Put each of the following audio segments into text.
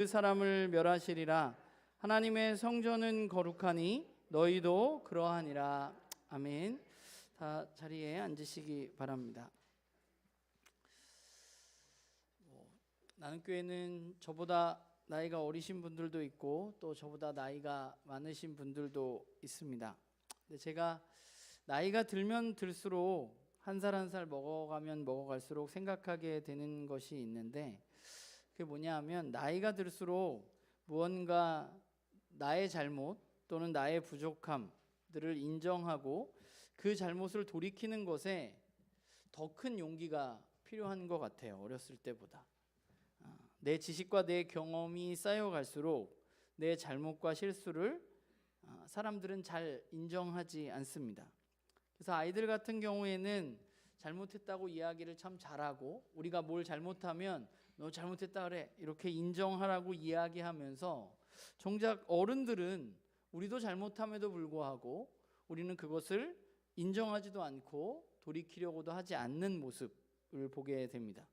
그 사람을 멸하시리라. 하나님의 성전은 거룩하니 너희도 그러하니라. 아멘. 다 자리에 앉으시기 바랍니다. 나는 교회는 저보다 나이가 어리신 분들도 있고 또 저보다 나이가 많으신 분들도 있습니다. 근데 제가 나이가 들면 들수록 한 살 한 살 먹어가면 먹어갈수록 생각하게 되는 것이 있는데, 그게 뭐냐 하면 나이가 들수록 무언가 나의 잘못 또는 나의 부족함들을 인정하고 그 잘못을 돌이키는 것에 더 큰 용기가 필요한 것 같아요. 어렸을 때보다 내 지식과 내 경험이 쌓여갈수록 내 잘못과 실수를 사람들은 잘 인정하지 않습니다. 그래서 아이들 같은 경우에는 잘못했다고 이야기를 참 잘하고, 우리가 뭘 잘못하면 너 잘못했다 그래 이렇게 인정하라고 이야기하면서, 정작 어른들은 우리도 잘못함에도 불구하고 우리는 그것을 인정하지도 않고 돌이키려고도 하지 않는 모습을 보게 됩니다.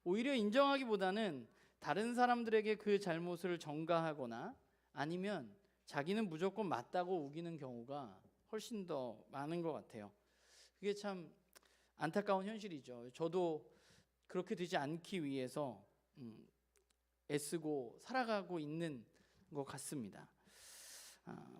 오히려 인정하기보다는 다른 사람들에게 그 잘못을 전가하거나 아니면 자기는 무조건 맞다고 우기는 경우가 훨씬 더 많은 것 같아요. 그게 참 안타까운 현실이죠. 저도 그렇게 되지 않기 위해서 애쓰고 살아가고 있는 것 같습니다.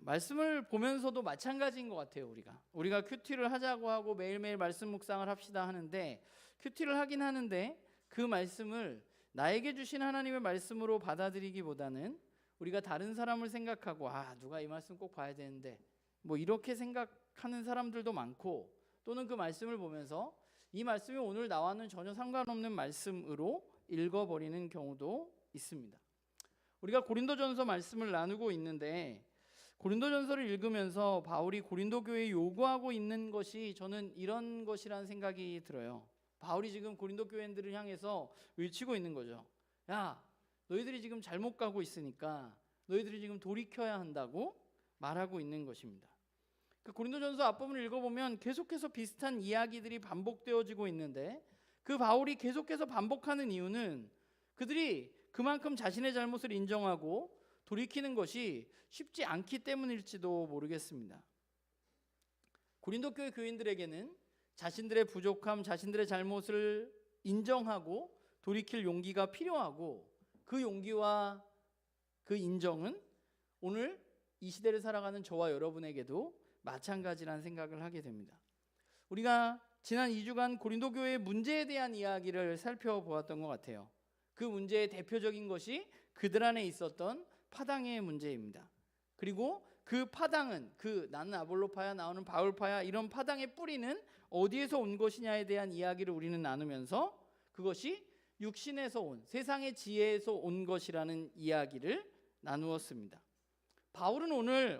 말씀을 보면서도 마찬가지인 것 같아요. 우리가 큐티를 하자고 하고 매일매일 말씀 묵상을 합시다 하는데, 큐티를 하긴 하는데 그 말씀을 나에게 주신 하나님의 말씀으로 받아들이기보다는 우리가 다른 사람을 생각하고 누가 이 말씀 꼭 봐야 되는데 뭐 이렇게 생각하는 사람들도 많고, 또는 그 말씀을 보면서 이 말씀이 오늘 나와는 전혀 상관없는 말씀으로 읽어버리는 경우도 있습니다. 우리가 고린도전서 말씀을 나누고 있는데, 고린도전서를 읽으면서 바울이 고린도 교회에 요구하고 있는 것이 저는 이런 것이라는 생각이 들어요. 바울이 지금 고린도 교회인들을 향해서 외치고 있는 거죠. 야, 너희들이 지금 잘못 가고 있으니까 너희들이 지금 돌이켜야 한다고 말하고 있는 것입니다. 그 고린도전서 앞부분을 읽어보면 계속해서 비슷한 이야기들이 반복되어지고 있는데, 그 바울이 계속해서 반복하는 이유는 그들이 그만큼 자신의 잘못을 인정하고 돌이키는 것이 쉽지 않기 때문일지도 모르겠습니다. 고린도 교회 교인들에게는 자신들의 부족함, 자신들의 잘못을 인정하고 돌이킬 용기가 필요하고, 그 용기와 그 인정은 오늘 이 시대를 살아가는 저와 여러분에게도 마찬가지라는 생각을 하게 됩니다. 우리가 지난 2주간 고린도 교회의 문제에 대한 이야기를 살펴보았던 것 같아요. 그 문제의 대표적인 것이 그들 안에 있었던 파당의 문제입니다. 그리고 그 파당은 나는 아볼로파야, 나는 바울파야, 이런 파당의 뿌리는 어디에서 온 것이냐에 대한 이야기를 우리는 나누면서 그것이 육신에서 온, 세상의 지혜에서 온 것이라는 이야기를 나누었습니다. 바울은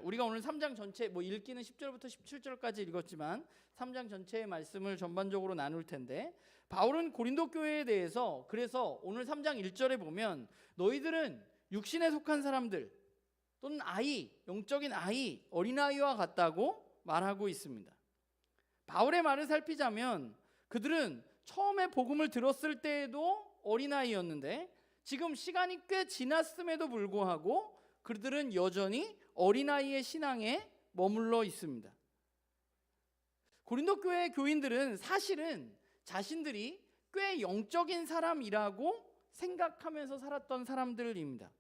우리가 오늘 3장 전체, 읽기는 10절부터 17절까지 읽었지만 3장 전체의 말씀을 전반적으로 나눌 텐데, 바울은 고린도 교회에 대해서 그래서 오늘 3장 1절에 보면 너희들은 육신에 속한 사람들 또는 영적인 어린아이와 같다고 말하고 있습니다. 바울의 말을 살피자면 그들은 처음에 복음을 들었을 때에도 어린아이였는데, 지금 시간이 꽤 지났음에도 불구하고 그들은 여전히 어린아이의 신앙에 머물러 있습니다. 고린도 교회 교인들은 사실은 자신들이 꽤 영적인 사람이라고 생각하면서 살았던 사람들입니다.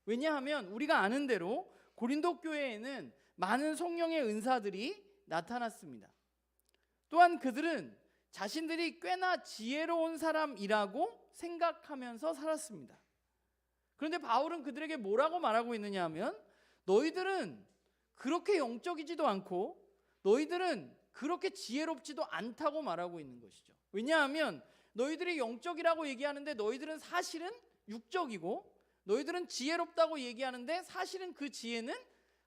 왜냐하면 우리가 아는 대로 고린도 교회에는 많은 성령의 은사들이 나타났습니다. 또한 그들은 자신들이 꽤나 지혜로운 사람이라고 생각하면서 살았습니다. 그런데 바울은 그들에게 뭐라고 말하고 있느냐 하면, 너희들은 그렇게 영적이지도 않고 너희들은 그렇게 지혜롭지도 않다고 말하고 있는 것이죠. 왜냐하면 너희들이 영적이라고 얘기하는데 너희들은 사실은 육적이고, 너희들은 지혜롭다고 얘기하는데 사실은 그 지혜는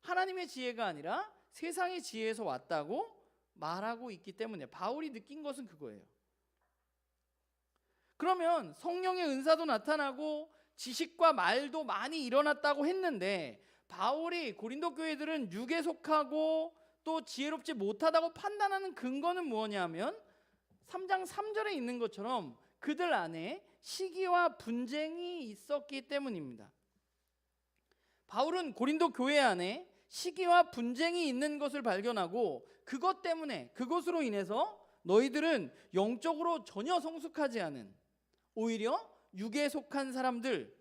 하나님의 지혜가 아니라 세상의 지혜에서 왔다고 말하고 있기 때문에, 바울이 느낀 것은 그거예요. 그러면 성령의 은사도 나타나고 지식과 말도 많이 일어났다고 했는데, 바울이 고린도 교회들은 육에 속하고 또 지혜롭지 못하다고 판단하는 근거는 뭐냐면 3장 3절에 있는 것처럼 그들 안에 시기와 분쟁이 있었기 때문입니다. 바울은 고린도 교회 안에 시기와 분쟁이 있는 것을 발견하고 그것 때문에, 그것으로 인해서 너희들은 영적으로 전혀 성숙하지 않은, 오히려 육에 속한 사람들,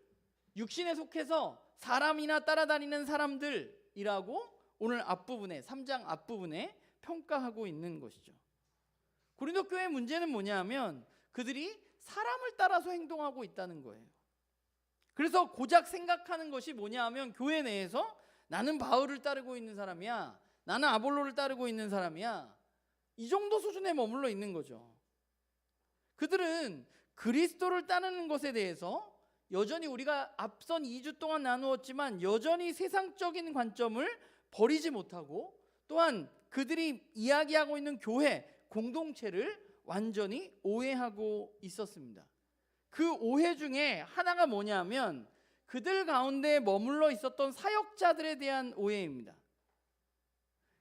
육신에 속해서 사람이나 따라다니는 사람들이라고 오늘 앞부분에, 3장 앞부분에 평가하고 있는 것이죠. 고린도 교회의 문제는 뭐냐면 그들이 사람을 따라서 행동하고 있다는 거예요. 그래서 고작 생각하는 것이 뭐냐 하면 교회 내에서 나는 바울을 따르고 있는 사람이야, 나는 아볼로를 따르고 있는 사람이야, 이 정도 수준에 머물러 있는 거죠. 그들은 그리스도를 따르는 것에 대해서 여전히 우리가 앞선 2주 동안 나누었지만 여전히 세상적인 관점을 버리지 못하고, 또한 그들이 이야기하고 있는 교회 공동체를 완전히 오해하고 있었습니다. 그 오해 중에 하나가 뭐냐면 그들 가운데 머물러 있었던 사역자들에 대한 오해입니다.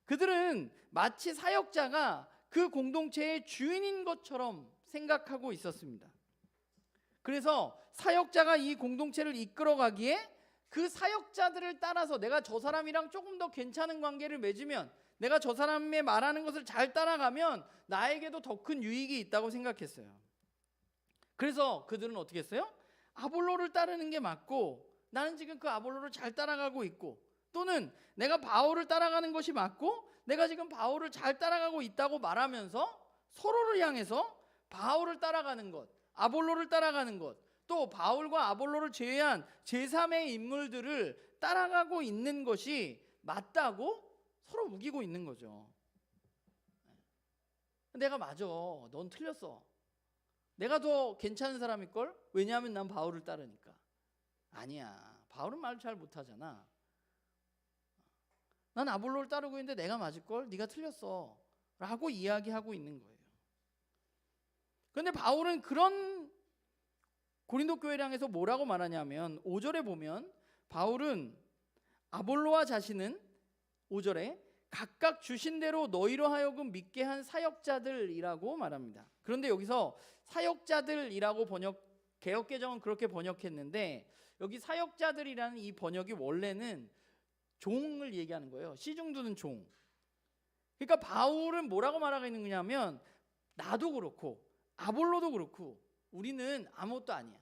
그들은 마치 사역자가 그 공동체의 주인인 것처럼 생각하고 있었습니다. 그래서 사역자가 이 공동체를 이끌어가기에 그 사역자들을 따라서 내가 저 사람이랑 조금 더 괜찮은 관계를 맺으면, 내가 저 사람의 말하는 것을 잘 따라가면 나에게도 더 큰 유익이 있다고 생각했어요. 그래서 그들은 어떻게 했어요? 아볼로를 따르는 게 맞고, 나는 지금 그 아볼로를 잘 따라가고 있고, 또는 내가 바울을 따라가는 것이 맞고 내가 지금 바울을 잘 따라가고 있다고 말하면서 서로를 향해서 바울을 따라가는 것, 아볼로를 따라가는 것, 또 바울과 아볼로를 제외한 제3의 인물들을 따라가고 있는 것이 맞다고 서로 우기고 있는 거죠. 내가 맞아, 넌 틀렸어, 내가 더 괜찮은 사람일걸? 왜냐하면 난 바울을 따르니까. 아니야, 바울은 말 잘 못하잖아. 난 아볼로를 따르고 있는데 내가 맞을걸? 네가 틀렸어 라고 이야기하고 있는 거예요. 그런데 바울은 그런 고린도 교회를 향해서 뭐라고 말하냐면 5절에 보면 바울은 아볼로와 자신은 5절에 각각 주신 대로 너희로 하여금 믿게 한 사역자들이라고 말합니다. 그런데 여기서 사역자들이라고 개역개정은 그렇게 번역했는데, 여기 사역자들이라는 이 번역이 원래는 종을 얘기하는 거예요. 시중두는 종. 그러니까 바울은 뭐라고 말하고 있는 거냐면 나도 그렇고 아볼로도 그렇고 우리는 아무것도 아니야.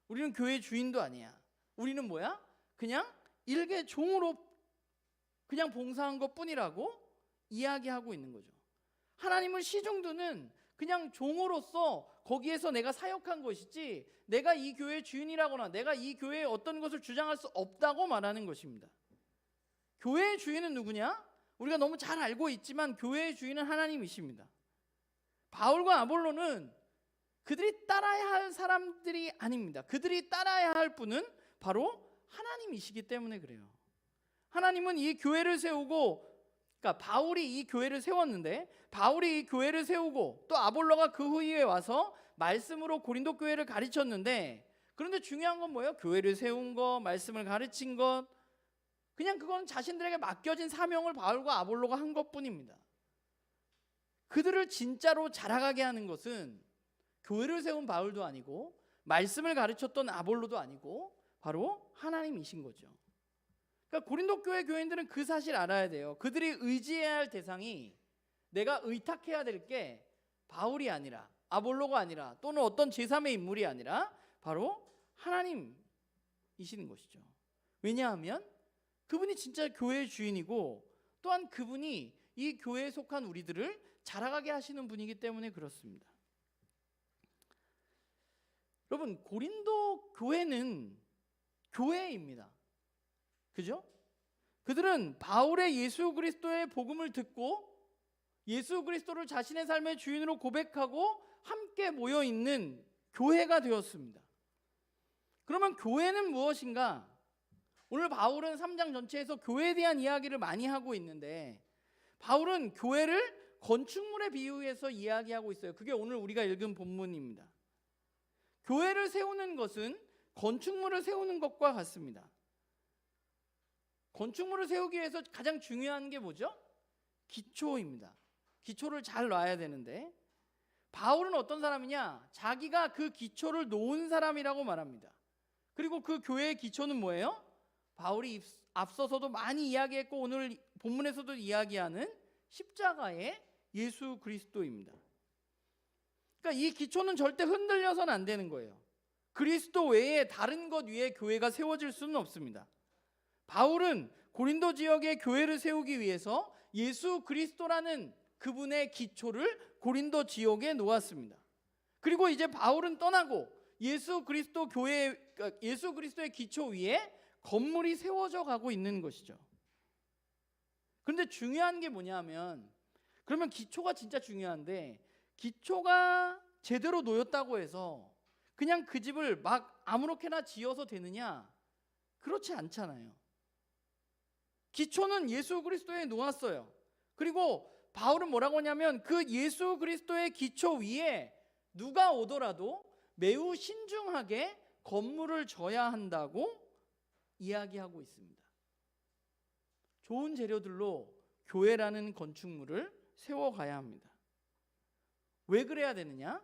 우리는 교회 주인도 아니야. 우리는 뭐야? 그냥 일개 종으로 그냥 봉사한 것뿐이라고 이야기하고 있는 거죠. 하나님은 시중두는 그냥 종으로서 거기에서 내가 사역한 것이지 내가 이 교회의 주인이라거나 내가 이 교회의 어떤 것을 주장할 수 없다고 말하는 것입니다. 교회의 주인은 누구냐? 우리가 너무 잘 알고 있지만 교회의 주인은 하나님이십니다. 바울과 아볼로는 그들이 따라야 할 사람들이 아닙니다. 그들이 따라야 할 분은 바로 하나님이시기 때문에 그래요. 하나님은 이 교회를 세우고, 그러니까 바울이 이 교회를 세웠는데, 바울이 이 교회를 세우고 또 아볼로가 그 후에 와서 말씀으로 고린도 교회를 가르쳤는데, 그런데 중요한 건 뭐예요? 교회를 세운 것, 말씀을 가르친 것, 그냥 그건 자신들에게 맡겨진 사명을 바울과 아볼로가 한 것뿐입니다. 그들을 진짜로 자라가게 하는 것은 교회를 세운 바울도 아니고 말씀을 가르쳤던 아볼로도 아니고 바로 하나님이신 거죠. 그러니까 고린도 교회 교인들은 그 사실 알아야 돼요. 그들이 의지해야 할 대상이, 내가 의탁해야 될 게 바울이 아니라 아볼로가 아니라 또는 어떤 제3의 인물이 아니라 바로 하나님이시는 것이죠. 왜냐하면 그분이 진짜 교회의 주인이고 또한 그분이 이 교회에 속한 우리들을 자라가게 하시는 분이기 때문에 그렇습니다. 여러분, 고린도 교회는 교회입니다. 그죠? 그들은 바울의 예수 그리스도의 복음을 듣고 예수 그리스도를 자신의 삶의 주인으로 고백하고 함께 모여 있는 교회가 되었습니다. 그러면 교회는 무엇인가? 오늘 바울은 3장 전체에서 교회에 대한 이야기를 많이 하고 있는데, 바울은 교회를 건축물에 비유해서 이야기하고 있어요. 그게 오늘 우리가 읽은 본문입니다. 교회를 세우는 것은 건축물을 세우는 것과 같습니다. 건축물을 세우기 위해서 가장 중요한 게 뭐죠? 기초입니다. 기초를 잘 놔야 되는데, 바울은 어떤 사람이냐? 자기가 그 기초를 놓은 사람이라고 말합니다. 그리고 그 교회의 기초는 뭐예요? 바울이 앞서서도 많이 이야기했고 오늘 본문에서도 이야기하는 십자가의 예수 그리스도입니다. 그러니까 이 기초는 절대 흔들려서는 안 되는 거예요. 그리스도 외에 다른 것 위에 교회가 세워질 수는 없습니다. 바울은 고린도 지역의 교회를 세우기 위해서 예수 그리스도라는 그분의 기초를 고린도 지역에 놓았습니다. 그리고 이제 바울은 떠나고 예수 그리스도의 기초 위에 건물이 세워져 가고 있는 것이죠. 그런데 중요한 게 뭐냐면, 그러면 기초가 진짜 중요한데 기초가 제대로 놓였다고 해서 그냥 그 집을 막 아무렇게나 지어서 되느냐? 그렇지 않잖아요. 기초는 예수 그리스도에 놓았어요. 그리고 바울은 뭐라고 하냐면 그 예수 그리스도의 기초 위에 누가 오더라도 매우 신중하게 건물을 져야 한다고 이야기하고 있습니다. 좋은 재료들로 교회라는 건축물을 세워가야 합니다. 왜 그래야 되느냐?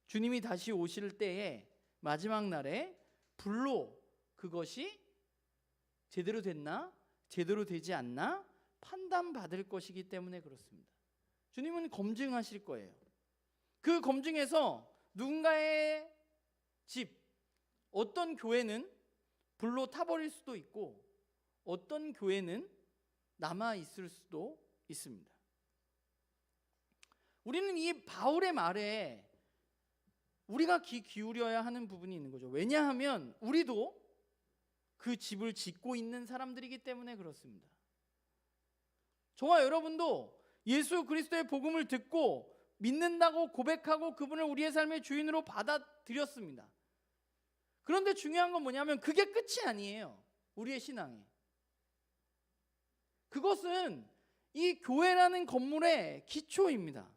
주님이 다시 오실 때에 마지막 날에 불로 그것이 제대로 됐나? 제대로 되지 않나? 판단받을 것이기 때문에 그렇습니다. 주님은 검증하실 거예요. 그 검증에서 누군가의 집, 어떤 교회는 불로 타버릴 수도 있고 어떤 교회는 남아있을 수도 있습니다. 우리는 이 바울의 말에 우리가 귀 기울여야 하는 부분이 있는 거죠. 왜냐하면 우리도 그 집을 짓고 있는 사람들이기 때문에 그렇습니다. 저와 여러분도 예수 그리스도의 복음을 듣고 믿는다고 고백하고 그분을 우리의 삶의 주인으로 받아들였습니다. 그런데 중요한 건 뭐냐면 그게 끝이 아니에요. 우리의 신앙이. 그것은 이 교회라는 건물의 기초입니다.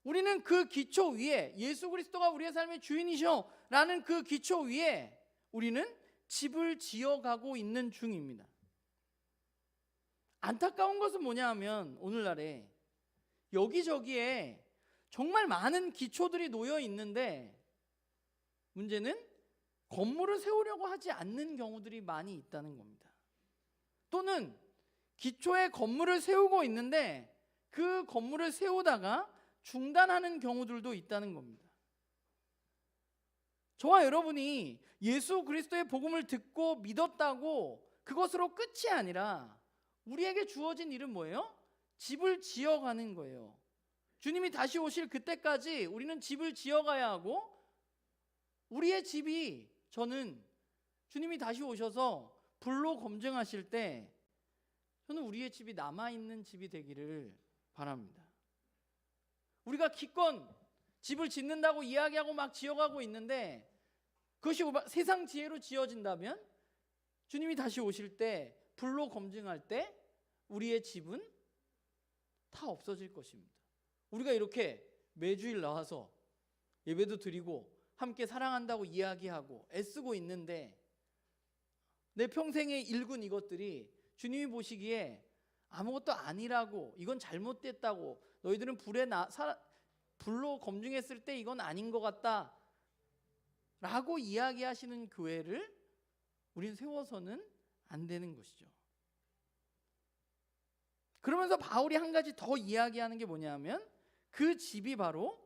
우리는 그 기초 위에 예수 그리스도가 우리의 삶의 주인이셔라는 그 기초 위에 우리는 집을 지어가고 있는 중입니다. 안타까운 것은 뭐냐 하면 오늘날에 여기저기에 정말 많은 기초들이 놓여 있는데 문제는 건물을 세우려고 하지 않는 경우들이 많이 있다는 겁니다. 또는 기초에 건물을 세우고 있는데 그 건물을 세우다가 중단하는 경우들도 있다는 겁니다. 저와 여러분이 예수 그리스도의 복음을 듣고 믿었다고 그것으로 끝이 아니라 우리에게 주어진 일은 뭐예요? 집을 지어가는 거예요. 주님이 다시 오실 그때까지 우리는 집을 지어가야 하고 우리의 집이 저는 주님이 다시 오셔서 불로 검증하실 때 저는 우리의 집이 남아있는 집이 되기를 바랍니다. 우리가 기껏 집을 짓는다고 이야기하고 막 지어가고 있는데 그것이 세상 지혜로 지어진다면 주님이 다시 오실 때 불로 검증할 때 우리의 집은 다 없어질 것입니다. 우리가 이렇게 매주일 나와서 예배도 드리고 함께 사랑한다고 이야기하고 애쓰고 있는데 내 평생에 일군 이것들이 주님이 보시기에 아무것도 아니라고, 이건 잘못됐다고, 너희들은 불로 검증했을 때 이건 아닌 것 같다 라고 이야기하시는 교회를 우린 세워서는 안 되는 것이죠. 그러면서 바울이 한 가지 더 이야기하는 게 뭐냐면 그 집이 바로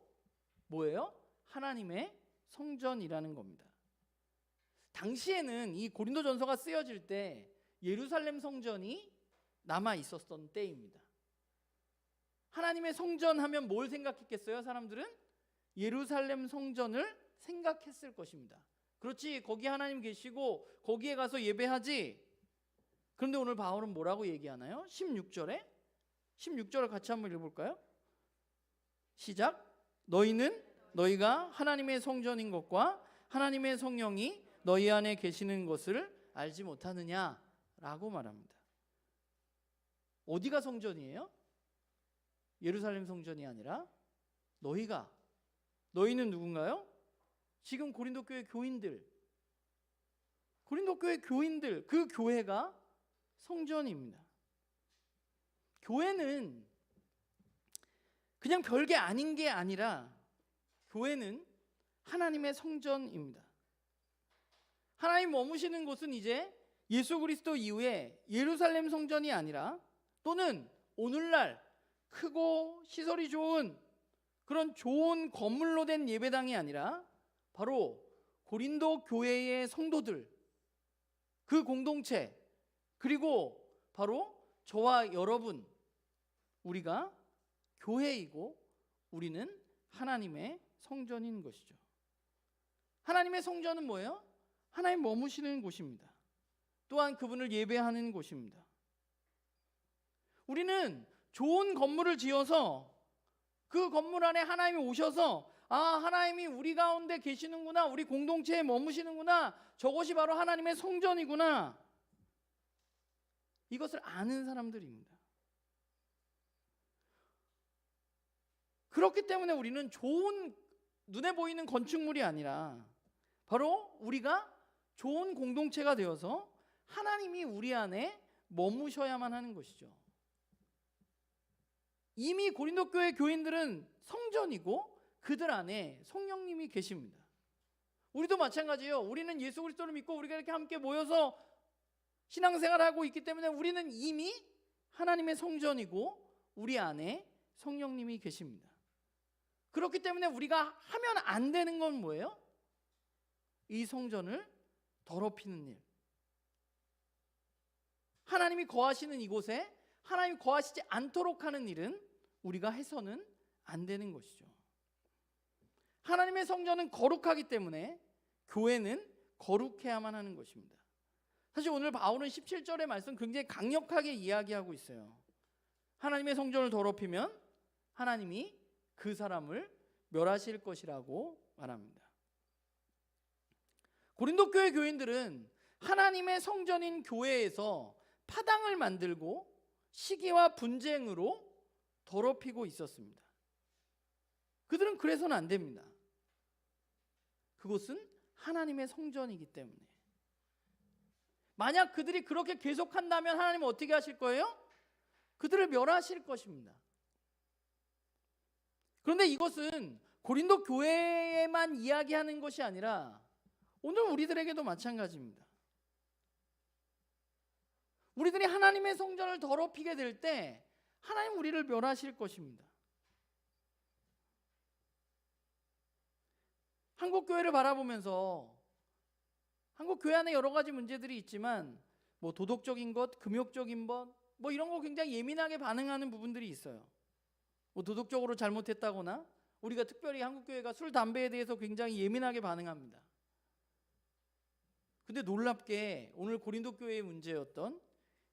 뭐예요? 하나님의 성전이라는 겁니다. 당시에는 이 고린도전서가 쓰여질 때 예루살렘 성전이 남아 있었던 때입니다. 하나님의 성전 하면 뭘 생각했겠어요? 사람들은 예루살렘 성전을 생각했을 것입니다. 그렇지, 거기 하나님 계시고 거기에 가서 예배하지. 그런데 오늘 바울은 뭐라고 얘기하나요? 16절을 같이 한번 읽어볼까요? 시작. 너희가 하나님의 성전인 것과 하나님의 성령이 너희 안에 계시는 것을 알지 못하느냐 라고 말합니다. 어디가 성전이에요? 예루살렘 성전이 아니라 너희는 누군가요? 지금 고린도 교회 교인들, 그 교회가 성전입니다. 교회는 그냥 별게 아닌 게 아니라 교회는 하나님의 성전입니다. 하나님 머무시는 곳은 이제 예수 그리스도 이후에 예루살렘 성전이 아니라 또는 오늘날 크고 시설이 좋은 그런 좋은 건물로 된 예배당이 아니라 바로 고린도 교회의 성도들, 그 공동체, 그리고 바로 저와 여러분, 우리가 교회이고 우리는 하나님의 성전인 것이죠. 하나님의 성전은 뭐예요? 하나님 머무시는 곳입니다. 또한 그분을 예배하는 곳입니다. 우리는 좋은 건물을 지어서 그 건물 안에 하나님이 오셔서 하나님이 우리 가운데 계시는구나, 우리 공동체에 머무시는구나, 저것이 바로 하나님의 성전이구나, 이것을 아는 사람들입니다. 그렇기 때문에 우리는 좋은 눈에 보이는 건축물이 아니라 바로 우리가 좋은 공동체가 되어서 하나님이 우리 안에 머무셔야만 하는 것이죠. 이미 고린도 교회 교인들은 성전이고 그들 안에 성령님이 계십니다. 우리도 마찬가지예요. 우리는 예수 그리스도를 믿고 우리가 이렇게 함께 모여서 신앙생활하고 있기 때문에 우리는 이미 하나님의 성전이고 우리 안에 성령님이 계십니다. 그렇기 때문에 우리가 하면 안 되는 건 뭐예요? 이 성전을 더럽히는 일. 하나님이 거하시는 이곳에 하나님이 거하시지 않도록 하는 일은 우리가 해서는 안 되는 것이죠. 하나님의 성전은 거룩하기 때문에 교회는 거룩해야만 하는 것입니다. 사실 오늘 바울은 17절의 말씀 굉장히 강력하게 이야기하고 있어요. 하나님의 성전을 더럽히면 하나님이 그 사람을 멸하실 것이라고 말합니다. 고린도 교회 교인들은 하나님의 성전인 교회에서 파당을 만들고 시기와 분쟁으로 더럽히고 있었습니다. 그들은 그래서는 안 됩니다. 그곳은 하나님의 성전이기 때문에. 만약 그들이 그렇게 계속한다면 하나님은 어떻게 하실 거예요? 그들을 멸하실 것입니다. 그런데 이것은 고린도 교회에만 이야기하는 것이 아니라 오늘 우리들에게도 마찬가지입니다. 우리들이 하나님의 성전을 더럽히게 될 때 하나님 우리를 멸하실 것입니다. 한국 교회를 바라보면서 한국 교회 안에 여러 가지 문제들이 있지만 뭐 도덕적인 것, 금욕적인 것, 뭐 이런 거 굉장히 예민하게 반응하는 부분들이 있어요. 뭐 도덕적으로 잘못했다거나 우리가 특별히 한국 교회가 술, 담배에 대해서 굉장히 예민하게 반응합니다. 근데 놀랍게 오늘 고린도 교회의 문제였던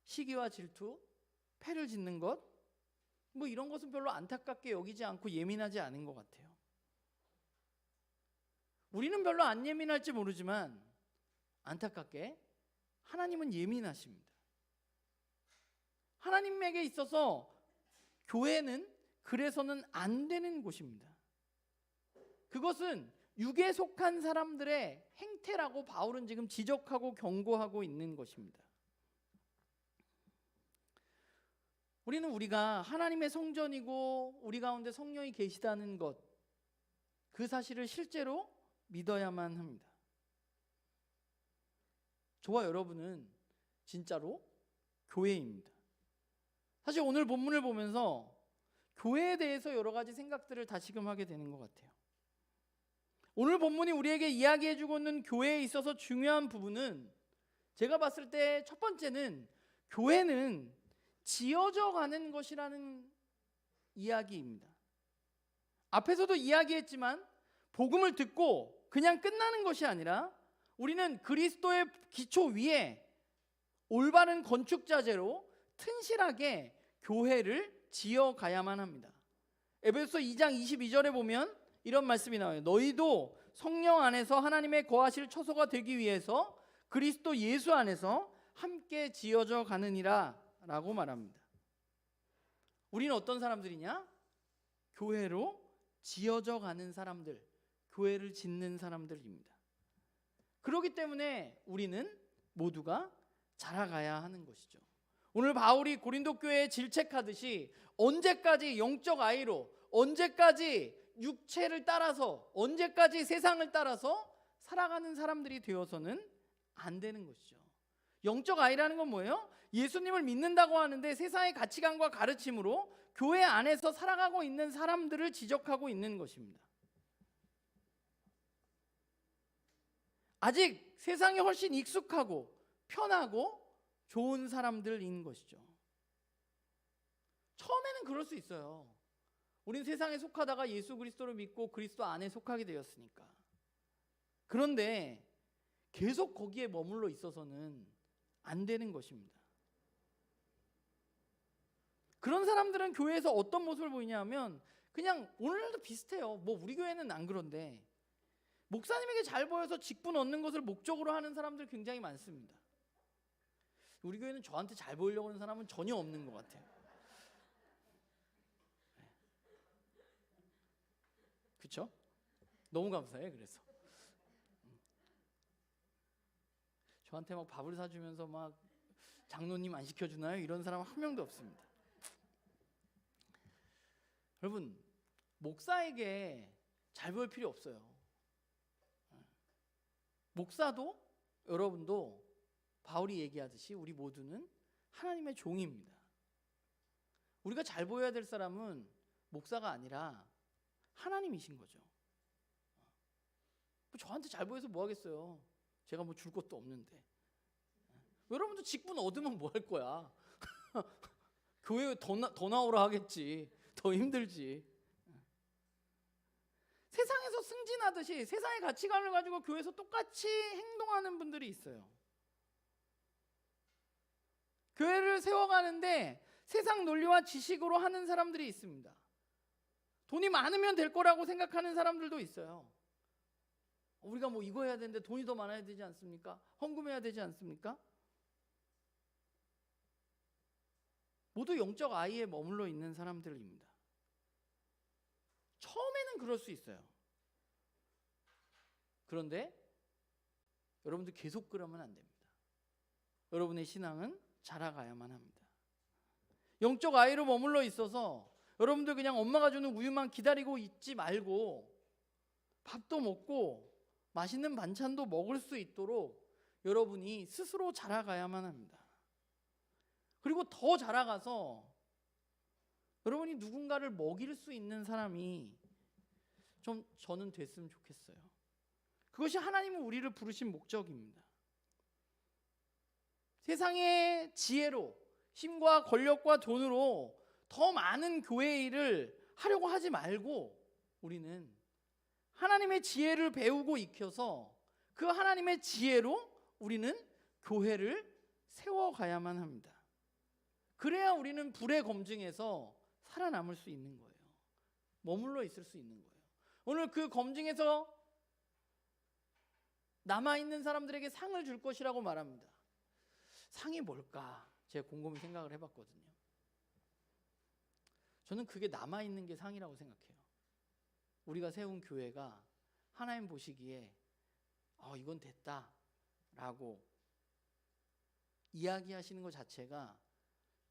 시기와 질투, 패를 짓는 것, 뭐 이런 것은 별로 안타깝게 여기지 않고 예민하지 않은 것 같아요. 우리는 별로 안 예민할지 모르지만 안타깝게 하나님은 예민하십니다. 하나님에게 있어서 교회는 그래서는 안 되는 곳입니다. 그것은 육에 속한 사람들의 행태라고 바울은 지금 지적하고 경고하고 있는 것입니다. 우리는 우리가 하나님의 성전이고 우리 가운데 성령이 계시다는 것, 그 사실을 실제로 믿어야만 합니다. 저와 여러분은 진짜로 교회입니다. 사실 오늘 본문을 보면서 교회에 대해서 여러 가지 생각들을 다시금 하게 되는 것 같아요. 오늘 본문이 우리에게 이야기해주고 있는 교회에 있어서 중요한 부분은 제가 봤을 때 첫 번째는 교회는 지어져 가는 것이라는 이야기입니다. 앞에서도 이야기했지만 복음을 듣고 그냥 끝나는 것이 아니라 우리는 그리스도의 기초 위에 올바른 건축 자재로 튼실하게 교회를 지어가야만 합니다. 에베소서 2장 22절에 보면 이런 말씀이 나와요. 너희도 성령 안에서 하나님의 거하실 처소가 되기 위해서 그리스도 예수 안에서 함께 지어져 가느니라 라고 말합니다. 우리는 어떤 사람들이냐? 교회로 지어져 가는 사람들, 교회를 짓는 사람들입니다. 그렇기 때문에 우리는 모두가 자라가야 하는 것이죠. 오늘 바울이 고린도 교회에 질책하듯이 언제까지 영적 아이로, 언제까지 육체를 따라서, 언제까지 세상을 따라서 살아가는 사람들이 되어서는 안 되는 것이죠. 영적 아이라는 건 뭐예요? 예수님을 믿는다고 하는데 세상의 가치관과 가르침으로 교회 안에서 살아가고 있는 사람들을 지적하고 있는 것입니다. 아직 세상에 훨씬 익숙하고 편하고 좋은 사람들인 것이죠. 처음에는 그럴 수 있어요. 우린 세상에 속하다가 예수 그리스도를 믿고 그리스도 안에 속하게 되었으니까. 그런데 계속 거기에 머물러 있어서는 안 되는 것입니다. 그런 사람들은 교회에서 어떤 모습을 보이냐 하면 그냥 오늘날도 비슷해요. 뭐 우리 교회는 안 그런데 목사님에게 잘 보여서 직분 얻는 것을 목적으로 하는 사람들 굉장히 많습니다. 우리 교회는 저한테 잘 보이려고 하는 사람은 전혀 없는 것 같아요. 그렇죠? 너무 감사해. 그래서 저한테 막 밥을 사주면서 막 장로님 안 시켜주나요? 이런 사람 한 명도 없습니다. 여러분, 목사에게 잘 보일 필요 없어요. 목사도 여러분도 바울이 얘기하듯이 우리 모두는 하나님의 종입니다. 우리가 잘 보여야 될 사람은 목사가 아니라 하나님이신 거죠. 저한테 잘 보여서 뭐 하겠어요? 제가 뭐 줄 것도 없는데. 여러분도 직분 얻으면 뭐 할 거야? 교회에 더 나오라 하겠지. 더 힘들지. 세상에서 승진하듯이 세상의 가치관을 가지고 교회에서 똑같이 행동하는 분들이 있어요. 교회를 세워가는데 세상 논리와 지식으로 하는 사람들이 있습니다. 돈이 많으면 될 거라고 생각하는 사람들도 있어요. 우리가 뭐 이거 해야 되는데 돈이 더 많아야 되지 않습니까? 헌금해야 되지 않습니까? 모두 영적 아이에 머물러 있는 사람들입니다. 처음에는 그럴 수 있어요. 그런데 여러분들 계속 그러면 안 됩니다. 여러분의 신앙은 자라가야만 합니다. 영적 아이로 머물러 있어서 여러분들 그냥 엄마가 주는 우유만 기다리고 있지 말고 밥도 먹고 맛있는 반찬도 먹을 수 있도록 여러분이 스스로 자라가야만 합니다. 그리고 더 자라가서 여러분이 누군가를 먹일 수 있는 사람이 좀 저는 됐으면 좋겠어요. 그것이 하나님은 우리를 부르신 목적입니다. 세상의 지혜로 힘과 권력과 돈으로 더 많은 교회 일을 하려고 하지 말고 우리는 하나님의 지혜를 배우고 익혀서 그 하나님의 지혜로 우리는 교회를 세워가야만 합니다. 그래야 우리는 불의 검증에서 살아남을 수 있는 거예요. 머물러 있을 수 있는 거예요. 오늘 그 검증에서 남아있는 사람들에게 상을 줄 것이라고 말합니다. 상이 뭘까? 제가 곰곰이 생각을 해봤거든요. 저는 그게 남아있는 게 상이라고 생각해요. 우리가 세운 교회가 하나님 보시기에 이건 됐다라고 이야기하시는 것 자체가,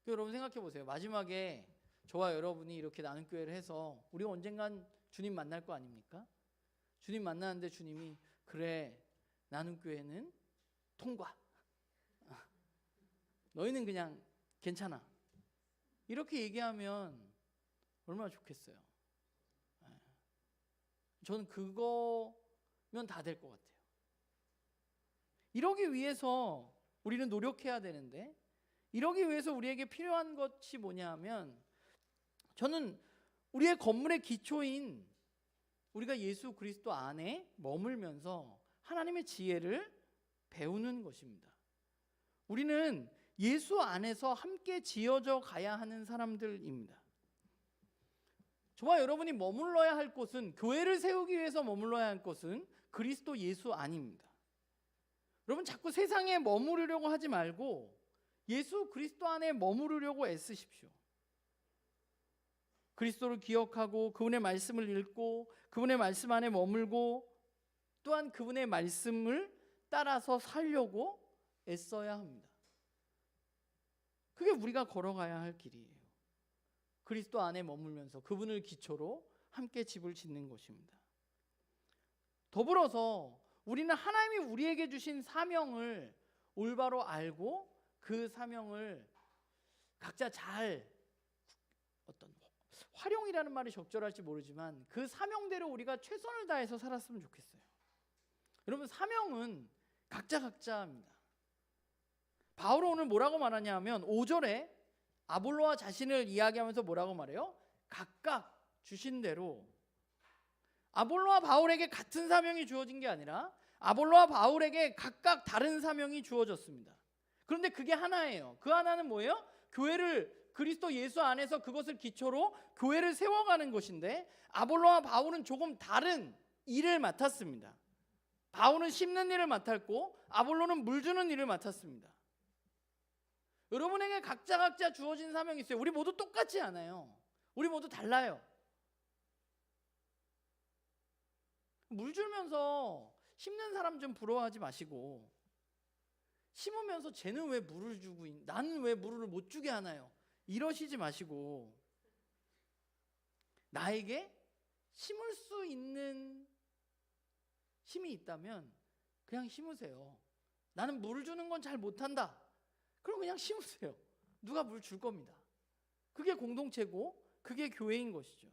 여러분 생각해 보세요. 마지막에 저와 여러분이 이렇게 나눔교회를 해서 우리가 언젠간 주님 만날 거 아닙니까? 주님 만나는데 주님이 그래, 나눔교회는 통과, 너희는 그냥 괜찮아, 이렇게 얘기하면 얼마나 좋겠어요. 저는 그거면 다 될 것 같아요. 이러기 위해서 우리는 노력해야 되는데, 이러기 위해서 우리에게 필요한 것이 뭐냐 하면, 저는 우리의 건물의 기초인 우리가 예수 그리스도 안에 머물면서 하나님의 지혜를 배우는 것입니다. 우리는 예수 안에서 함께 지어져 가야 하는 사람들입니다. 저와 여러분이 머물러야 할 곳은, 교회를 세우기 위해서 머물러야 할 곳은 그리스도 예수 안입니다. 여러분 자꾸 세상에 머무르려고 하지 말고 예수 그리스도 안에 머무르려고 애쓰십시오. 그리스도를 기억하고 그분의 말씀을 읽고 그분의 말씀 안에 머물고 또한 그분의 말씀을 따라서 살려고 애써야 합니다. 그게 우리가 걸어가야 할 길이에요. 그리스도 안에 머물면서 그분을 기초로 함께 집을 짓는 것입니다. 더불어서 우리는 하나님이 우리에게 주신 사명을 올바로 알고 그 사명을 각자 잘 어떤 활용이라는 말이 적절할지 모르지만 그 사명대로 우리가 최선을 다해서 살았으면 좋겠어요. 여러분, 사명은 각자입니다. 바울은 오늘 뭐라고 말하냐 하면 5절에 아볼로와 자신을 이야기하면서 뭐라고 말해요? 각각 주신 대로. 아볼로와 바울에게 같은 사명이 주어진 게 아니라 아볼로와 바울에게 각각 다른 사명이 주어졌습니다. 그런데 그게 하나예요. 그 하나는 뭐예요? 교회를 그리스도 예수 안에서 그것을 기초로 교회를 세워가는 것인데, 아볼로와 바울은 조금 다른 일을 맡았습니다. 바울은 심는 일을 맡았고 아볼로는 물 주는 일을 맡았습니다. 여러분에게 각자 주어진 사명이 있어요. 우리 모두 똑같지 않아요. 우리 모두 달라요. 물 주면서 심는 사람 좀 부러워하지 마시고, 심으면서 쟤는 왜 물을 주고 나는 왜 물을 못 주게 하나요? 이러시지 마시고, 나에게 심을 수 있는 힘이 있다면 그냥 심으세요. 나는 물을 주는 건 잘 못한다. 그럼 그냥 심으세요. 누가 물 줄 겁니다. 그게 공동체고 그게 교회인 것이죠.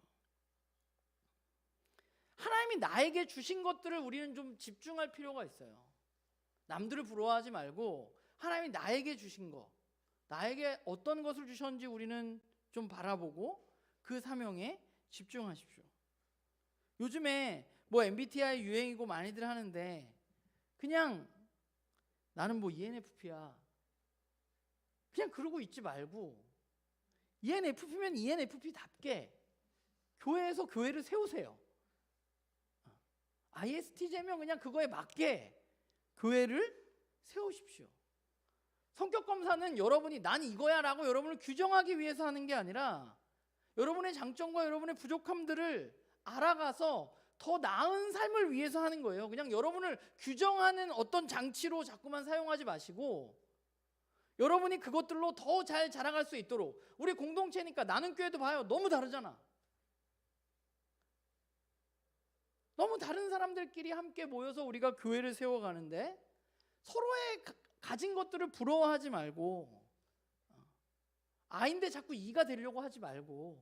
하나님이 나에게 주신 것들을 우리는 좀 집중할 필요가 있어요. 남들을 부러워하지 말고 하나님이 나에게 주신 것, 나에게 어떤 것을 주셨는지 우리는 좀 바라보고 그 사명에 집중하십시오. 요즘에 뭐 MBTI 유행이고 많이들 하는데, 그냥 나는 뭐 ENFP야 그냥 그러고 있지 말고, ENFP면 ENFP답게 교회에서 교회를 세우세요. ISTJ면 그냥 그거에 맞게 교회를 세우십시오. 성격 검사는 여러분이 난 이거야 라고 여러분을 규정하기 위해서 하는 게 아니라, 여러분의 장점과 여러분의 부족함들을 알아가서 더 나은 삶을 위해서 하는 거예요. 그냥 여러분을 규정하는 어떤 장치로 자꾸만 사용하지 마시고, 여러분이 그것들로 더 잘 자라갈 수 있도록. 우리 공동체니까 나는 교회도 봐요. 너무 다르잖아. 너무 다른 사람들끼리 함께 모여서 우리가 교회를 세워가는데, 서로의 가진 것들을 부러워하지 말고, 아인데 자꾸 이가 되려고 하지 말고,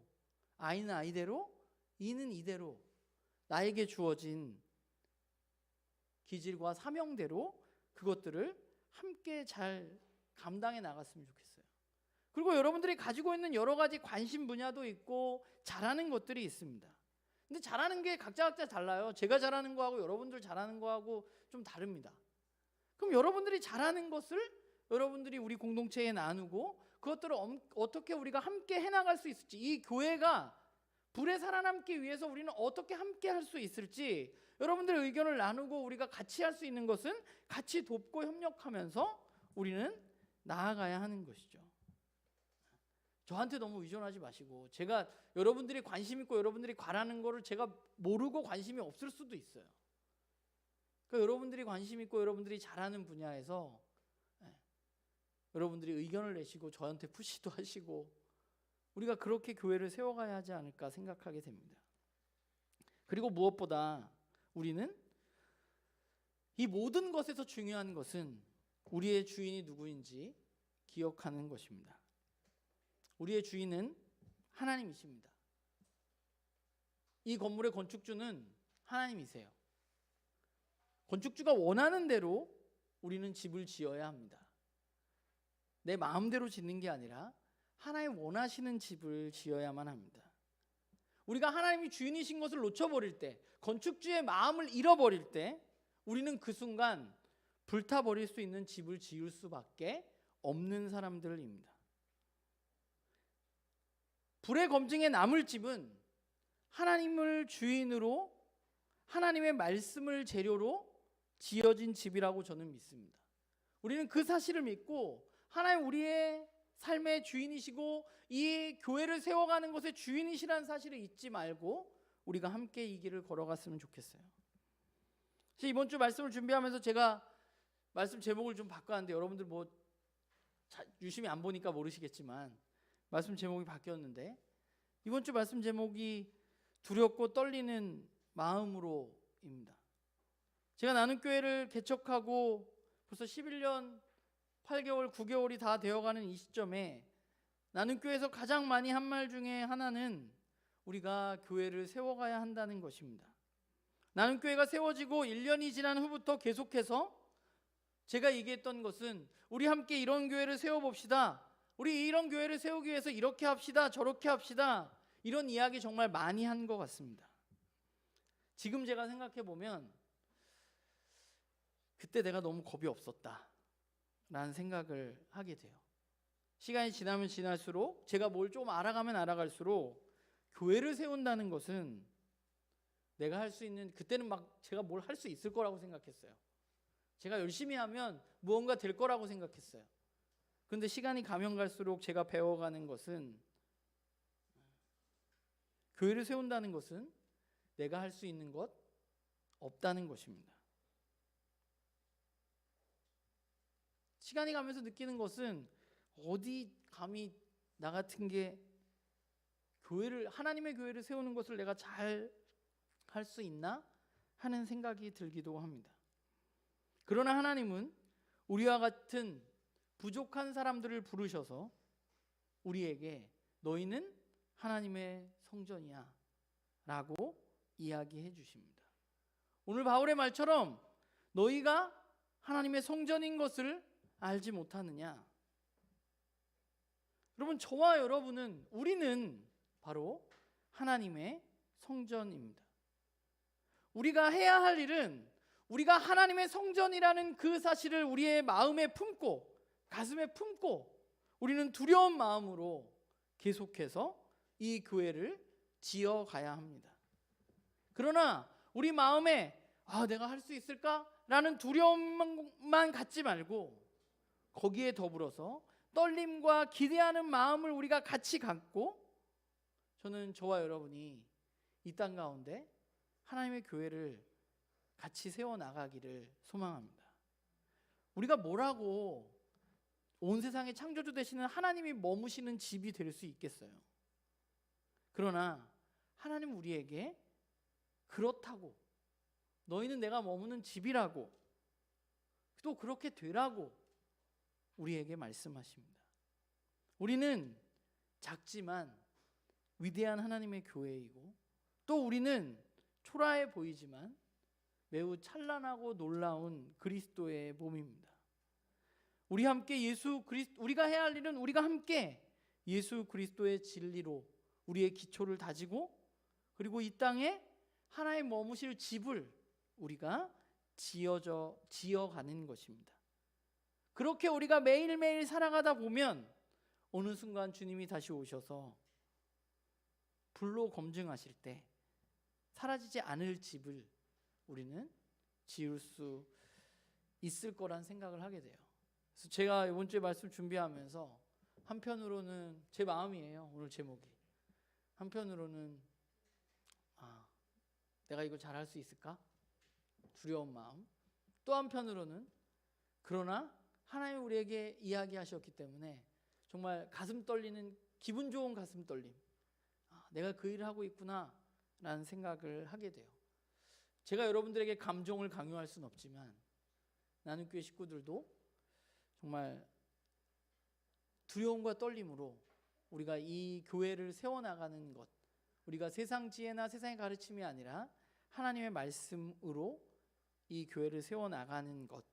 아이는 아이대로, 이는 이대로 나에게 주어진 기질과 사명대로 그것들을 함께 잘 감당해 나갔으면 좋겠어요. 그리고 여러분들이 가지고 있는 여러 가지 관심 분야도 있고 잘하는 것들이 있습니다. 근데 잘하는 게 각자 달라요. 제가 잘하는 거하고 여러분들 잘하는 거하고 좀 다릅니다. 그럼 여러분들이 잘하는 것을 여러분들이 우리 공동체에 나누고, 그것들을 어떻게 우리가 함께 해나갈 수 있을지, 이 교회가 불에 살아남기 위해서 우리는 어떻게 함께 할 수 있을지, 여러분들의 의견을 나누고 우리가 같이 할 수 있는 것은 같이 돕고 협력하면서 우리는 나아가야 하는 것이죠. 저한테 너무 의존하지 마시고, 제가 여러분들이 관심 있고 여러분들이 관하는 거를 제가 모르고 관심이 없을 수도 있어요. 그러니까 여러분들이 관심 있고 여러분들이 잘하는 분야에서 여러분들이 의견을 내시고 저한테 푸시도 하시고, 우리가 그렇게 교회를 세워가야 하지 않을까 생각하게 됩니다. 그리고 무엇보다 우리는 이 모든 것에서 중요한 것은 우리의 주인이 누구인지 기억하는 것입니다. 우리의 주인은 하나님이십니다. 이 건물의 건축주는 하나님이세요. 건축주가 원하는 대로 우리는 집을 지어야 합니다. 내 마음대로 짓는 게 아니라 하나님 원하시는 집을 지어야만 합니다. 우리가 하나님이 주인이신 것을 놓쳐버릴 때, 건축주의 마음을 잃어버릴 때, 우리는 그 순간 불타버릴 수 있는 집을 지을 수밖에 없는 사람들입니다. 불의 검증에 남을 집은 하나님을 주인으로, 하나님의 말씀을 재료로 지어진 집이라고 저는 믿습니다. 우리는 그 사실을 믿고, 하나님 우리의 삶의 주인이시고 이 교회를 세워가는 것의 주인이시라는 사실을 잊지 말고 우리가 함께 이 길을 걸어갔으면 좋겠어요. 이번 주 말씀을 준비하면서 제가 말씀 제목을 좀 바꿨는데, 여러분들 뭐 유심히 안 보니까 모르시겠지만 말씀 제목이 바뀌었는데, 이번 주 말씀 제목이 두렵고 떨리는 마음으로입니다. 제가 나는 교회를 개척하고 벌써 11년 8개월, 9개월이 다 되어가는 이 시점에 나는 교회에서 가장 많이 한 말 중에 하나는 우리가 교회를 세워가야 한다는 것입니다. 나는 교회가 세워지고 1년이 지난 후부터 계속해서 제가 얘기했던 것은 우리 함께 이런 교회를 세워봅시다. 우리 이런 교회를 세우기 위해서 이렇게 합시다. 저렇게 합시다. 이런 이야기 정말 많이 한 것 같습니다. 지금 제가 생각해 보면 그때 내가 너무 겁이 없었다 라는 생각을 하게 돼요. 시간이 지나면 지날수록 제가 뭘 좀 알아가면 알아갈수록 교회를 세운다는 것은 내가 할 수 있는, 그때는 막 제가 뭘 할 수 있을 거라고 생각했어요. 제가 열심히 하면 무언가 될 거라고 생각했어요. 그런데 시간이 가면 갈수록 제가 배워가는 것은 교회를 세운다는 것은 내가 할 수 있는 것 없다는 것입니다. 시간이 가면서 느끼는 것은 어디 감히 나 같은 게 교회를, 하나님의 교회를 세우는 것을 내가 잘 할 수 있나 하는 생각이 들기도 합니다. 그러나 하나님은 우리와 같은 부족한 사람들을 부르셔서 우리에게 너희는 하나님의 성전이야 라고 이야기해 주십니다. 오늘 바울의 말처럼 너희가 하나님의 성전인 것을 알지 못하느냐? 여러분, 저와 여러분은, 우리는 바로 하나님의 성전입니다. 우리가 해야 할 일은 우리가 하나님의 성전이라는 그 사실을 우리의 마음에 품고, 가슴에 품고, 우리는 두려운 마음으로 계속해서 이 교회를 지어가야 합니다. 그러나 우리 마음에 내가 할 수 있을까? 라는 두려움만 갖지 말고 거기에 더불어서 떨림과 기대하는 마음을 우리가 같이 갖고, 저는 저와 여러분이 이 땅 가운데 하나님의 교회를 같이 세워나가기를 소망합니다. 우리가 뭐라고 온 세상의 창조주 되시는 하나님이 머무시는 집이 될 수 있겠어요? 그러나 하나님 우리에게 그렇다고, 너희는 내가 머무는 집이라고, 또 그렇게 되라고 우리에게 말씀하십니다. 우리는 작지만 위대한 하나님의 교회이고, 또 우리는 초라해 보이지만 매우 찬란하고 놀라운 그리스도의 몸입니다. 우리가 해야 할 일은 우리가 함께 예수 그리스도의 진리로 우리의 기초를 다지고, 그리고 이 땅에 하나님 머무실 집을 우리가 지어가는 것입니다. 그렇게 우리가 매일매일 살아가다 보면 어느 순간 주님이 다시 오셔서 불로 검증하실 때 사라지지 않을 집을 우리는 지을 수 있을 거란 생각을 하게 돼요. 그래서 제가 이번 주에 말씀 준비하면서 한편으로는 제 마음이에요. 오늘 제목이. 한편으로는 내가 이거 잘할 수 있을까? 두려운 마음. 또 한편으로는 그러나 하나님이 우리에게 이야기하셨기 때문에 정말 가슴 떨리는, 기분 좋은 가슴 떨림. 내가 그 일을 하고 있구나 라는 생각을 하게 돼요. 제가 여러분들에게 감정을 강요할 수는 없지만 나는 교회 식구들도 정말 두려움과 떨림으로 우리가 이 교회를 세워나가는 것, 우리가 세상 지혜나 세상의 가르침이 아니라 하나님의 말씀으로 이 교회를 세워나가는 것,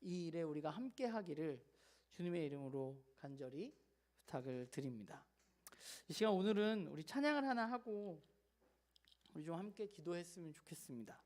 이 일에 우리가 함께 하기를 주님의 이름으로 간절히 부탁을 드립니다. 이 시간 오늘은 우리 찬양을 하나 하고 우리 좀 함께 기도했으면 좋겠습니다.